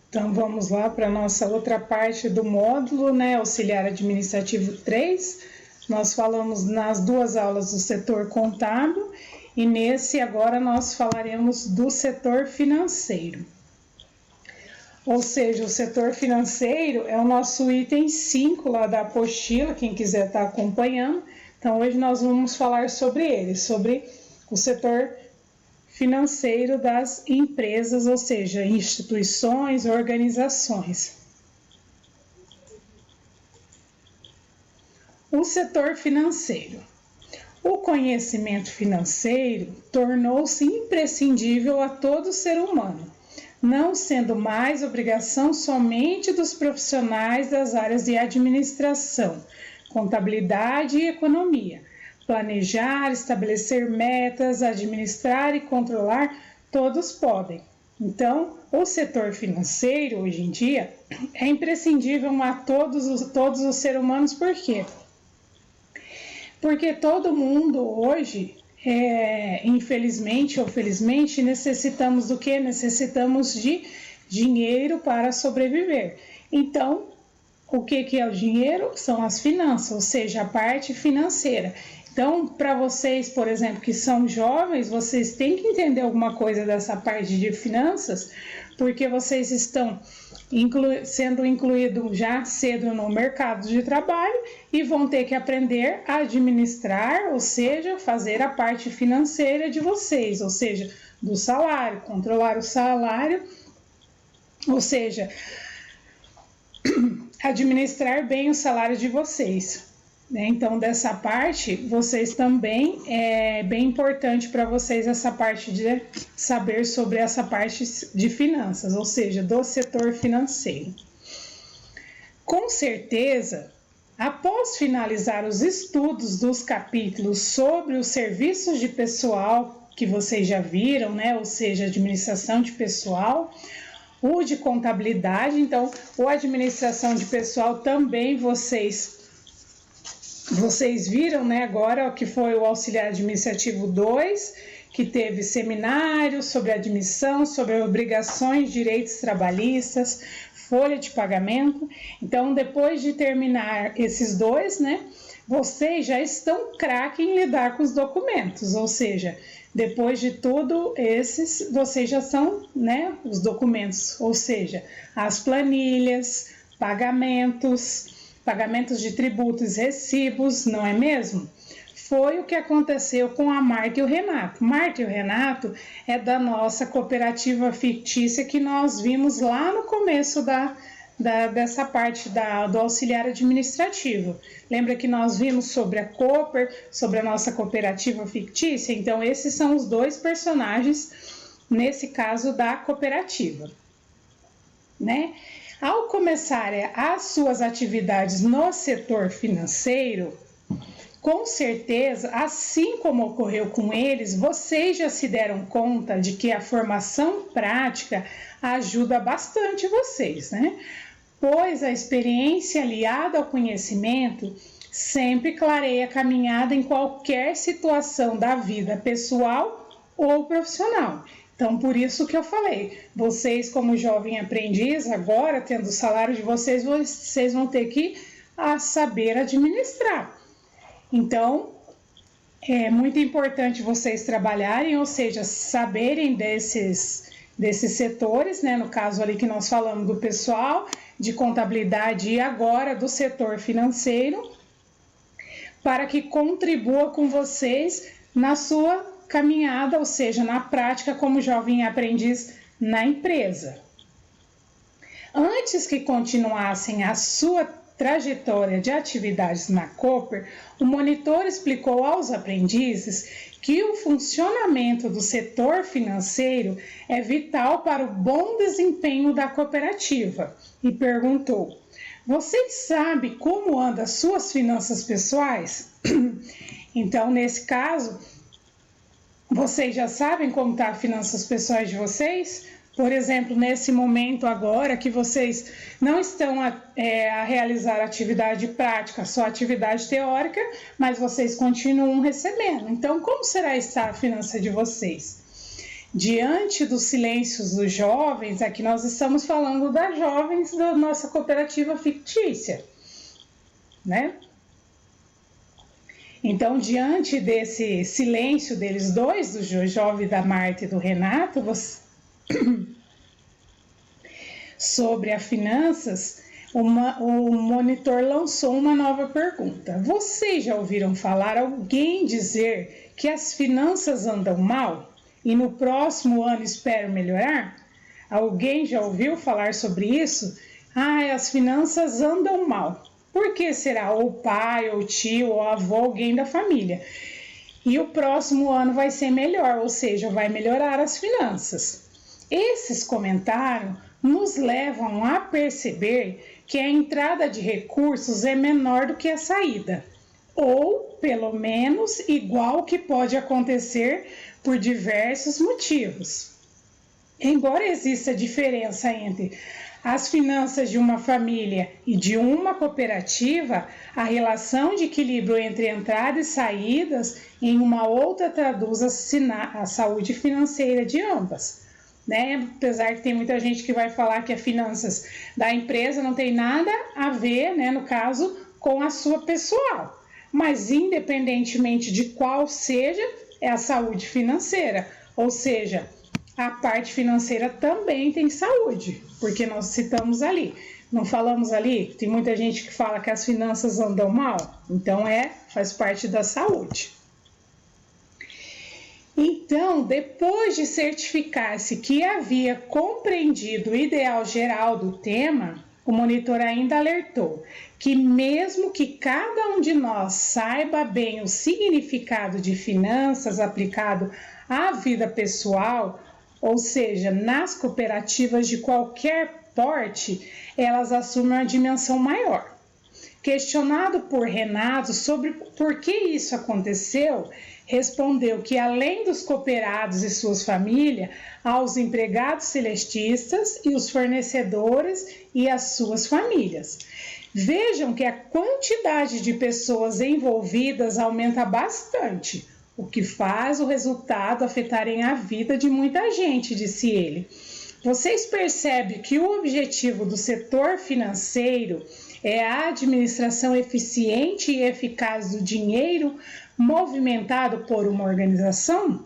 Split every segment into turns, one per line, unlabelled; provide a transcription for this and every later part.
Então vamos lá para a nossa outra parte do módulo, né, auxiliar administrativo 3. Nós falamos nas duas aulas do setor contábil e nesse agora nós falaremos do setor financeiro. Ou seja, o setor financeiro é o nosso item 5 lá da apostila, quem quiser estar acompanhando. Então hoje nós vamos falar sobre ele, sobre o setor financeiro das empresas, ou seja, instituições, organizações. O setor financeiro. O conhecimento financeiro tornou-se imprescindível a todo ser humano, não sendo mais obrigação somente dos profissionais das áreas de administração, contabilidade e economia. Planejar, estabelecer metas, administrar e controlar, todos podem. Então, o setor financeiro, hoje em dia, é imprescindível a todos os seres humanos. Por quê? Porque todo mundo hoje, infelizmente ou felizmente, necessitamos do quê? Necessitamos de dinheiro para sobreviver. Então, o que é o dinheiro? São as finanças, ou seja, a parte financeira. Então, para vocês, por exemplo, que são jovens, vocês têm que entender alguma coisa dessa parte de finanças, porque vocês estão sendo incluídos já cedo no mercado de trabalho e vão ter que aprender a administrar, ou seja, fazer a parte financeira de vocês, ou seja, do salário, controlar o salário, ou seja, administrar bem o salário de vocês. Então, dessa parte, vocês também, é bem importante para vocês essa parte de saber sobre essa parte de finanças, ou seja, do setor financeiro. Com certeza, após finalizar os estudos dos capítulos sobre os serviços de pessoal, que vocês já viram, né, ou seja, administração de pessoal, o de contabilidade, então, o administração de pessoal também vocês viram, né, agora que foi o auxiliar administrativo 2, que teve seminários sobre admissão, sobre obrigações, direitos trabalhistas, folha de pagamento. Então, depois de terminar esses dois, né, vocês já estão craque em lidar com os documentos, ou seja, depois de tudo esses, vocês já são, né, os documentos, ou seja, as planilhas, pagamentos de tributos, recibos, não é mesmo? Foi o que aconteceu com a Marta e o Renato. Marta e o Renato é da nossa cooperativa fictícia que nós vimos lá no começo dessa parte do auxiliar administrativo. Lembra que nós vimos sobre a Cooper, sobre a nossa cooperativa fictícia? Então, esses são os dois personagens, nesse caso, da cooperativa, né? Ao começar as suas atividades no setor financeiro, com certeza, assim como ocorreu com eles, vocês já se deram conta de que a formação prática ajuda bastante vocês, né? Pois a experiência aliada ao conhecimento sempre clareia a caminhada em qualquer situação da vida pessoal ou profissional. Então, por isso que eu falei, vocês como jovem aprendiz, agora tendo o salário de vocês, vocês vão ter que saber administrar. Então, é muito importante vocês trabalharem, ou seja, saberem desses setores, né? No caso ali que nós falamos do pessoal, de contabilidade e agora do setor financeiro, para que contribua com vocês na sua caminhada, ou seja, na prática como jovem aprendiz na empresa. Antes que continuassem a sua trajetória de atividades na Cooper, o monitor explicou aos aprendizes que o funcionamento do setor financeiro é vital para o bom desempenho da cooperativa e perguntou: "Vocês sabem como andam as suas finanças pessoais?" Então, nesse caso, vocês já sabem como estão as finanças pessoais de vocês? Por exemplo, nesse momento agora que vocês não estão a realizar atividade prática, só atividade teórica, mas vocês continuam recebendo. Então, como será estar a finança de vocês? Diante dos silêncios dos jovens, aqui nós estamos falando das jovens da nossa cooperativa fictícia, né? Então, diante desse silêncio deles dois, do jovem da Marta e do Renato, sobre as finanças, o monitor lançou uma nova pergunta. Vocês já ouviram falar alguém dizer que as finanças andam mal? E no próximo ano espero melhorar? Alguém já ouviu falar sobre isso? As finanças andam mal. Por que será? Ou pai, ou tio, ou avô, alguém da família. E o próximo ano vai ser melhor, ou seja, vai melhorar as finanças. Esses comentários nos levam a perceber que a entrada de recursos é menor do que a saída, ou pelo menos igual que pode acontecer por diversos motivos. Embora exista diferença entre as finanças de uma família e de uma cooperativa, a relação de equilíbrio entre entradas e saídas em uma outra traduz a saúde financeira de ambas. Né? Apesar que tem muita gente que vai falar que as finanças da empresa não tem nada a ver, né, no caso, com a sua pessoal. Mas independentemente de qual seja, é a saúde financeira, ou seja, a parte financeira também tem saúde, porque nós citamos ali, não falamos ali, tem muita gente que fala que as finanças andam mal, então faz parte da saúde. Então, depois de certificar-se que havia compreendido o ideal geral do tema, o monitor ainda alertou que mesmo que cada um de nós saiba bem o significado de finanças aplicado à vida pessoal, ou seja, nas cooperativas de qualquer porte, elas assumem uma dimensão maior. Questionado por Renato sobre por que isso aconteceu, respondeu que além dos cooperados e suas famílias, há os empregados celestistas e os fornecedores e as suas famílias. Vejam que a quantidade de pessoas envolvidas aumenta bastante, o que faz o resultado afetarem a vida de muita gente, disse ele. Vocês percebem que o objetivo do setor financeiro é a administração eficiente e eficaz do dinheiro movimentado por uma organização,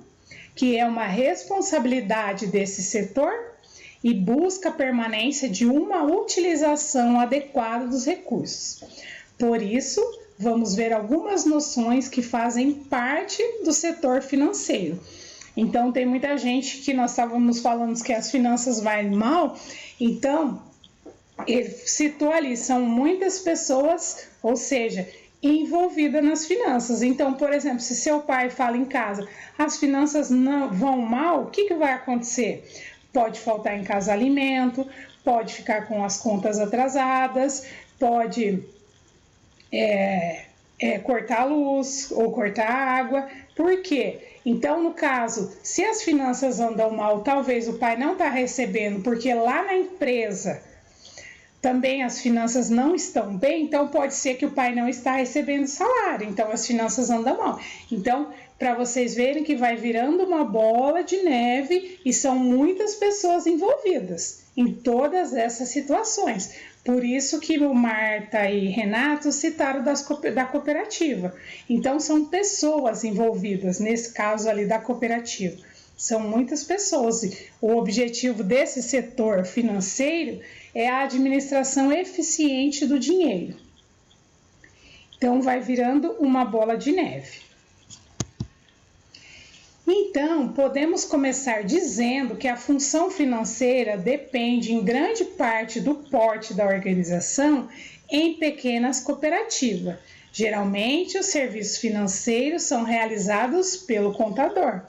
que é uma responsabilidade desse setor e busca a permanência de uma utilização adequada dos recursos. Por isso, vamos ver algumas noções que fazem parte do setor financeiro. Então, tem muita gente que nós estávamos falando que as finanças vão mal, então, ele citou ali, são muitas pessoas, ou seja, envolvidas nas finanças. Então, por exemplo, se seu pai fala em casa, as finanças não vão mal, o que vai acontecer? Pode faltar em casa alimento, pode ficar com as contas atrasadas, pode cortar a luz ou cortar a água. Por quê? Então, no caso, se as finanças andam mal, talvez o pai não está recebendo, porque lá na empresa também as finanças não estão bem, então pode ser que o pai não está recebendo salário, então as finanças andam mal. Então, para vocês verem que vai virando uma bola de neve e são muitas pessoas envolvidas em todas essas situações. Por isso que o Marta e Renato citaram da cooperativa. Então, são pessoas envolvidas, nesse caso ali da cooperativa. São muitas pessoas. O objetivo desse setor financeiro é a administração eficiente do dinheiro. Então, vai virando uma bola de neve. Então, podemos começar dizendo que a função financeira depende em grande parte do porte da organização em pequenas cooperativas. Geralmente, os serviços financeiros são realizados pelo contador.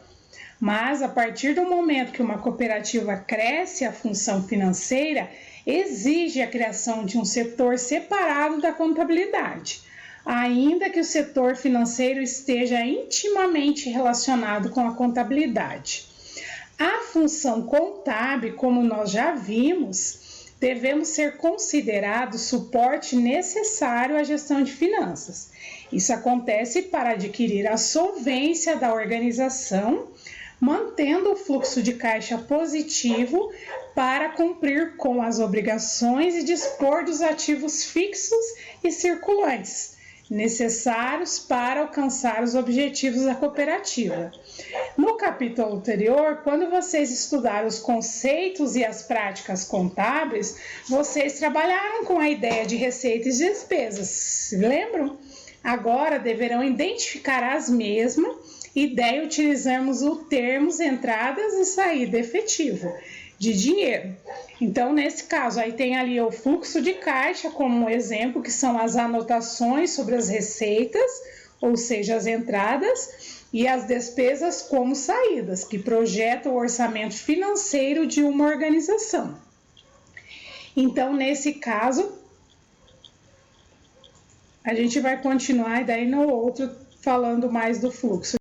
Mas, a partir do momento que uma cooperativa cresce, a função financeira exige a criação de um setor separado da contabilidade, ainda que o setor financeiro esteja intimamente relacionado com a contabilidade. A função contábil, como nós já vimos, devemos ser considerados suporte necessário à gestão de finanças. Isso acontece para adquirir a solvência da organização, mantendo o fluxo de caixa positivo para cumprir com as obrigações e dispor dos ativos fixos e circulantes necessários para alcançar os objetivos da cooperativa. No capítulo anterior, quando vocês estudaram os conceitos e as práticas contábeis, vocês trabalharam com a ideia de receitas e despesas, se lembram? Agora deverão identificar as mesmas e daí utilizamos o termos entradas e saída efetivo de dinheiro. Então, nesse caso, aí tem ali o fluxo de caixa como exemplo, que são as anotações sobre as receitas, ou seja, as entradas, e as despesas como saídas, que projetam o orçamento financeiro de uma organização. Então, nesse caso, a gente vai continuar e daí no outro falando mais do fluxo.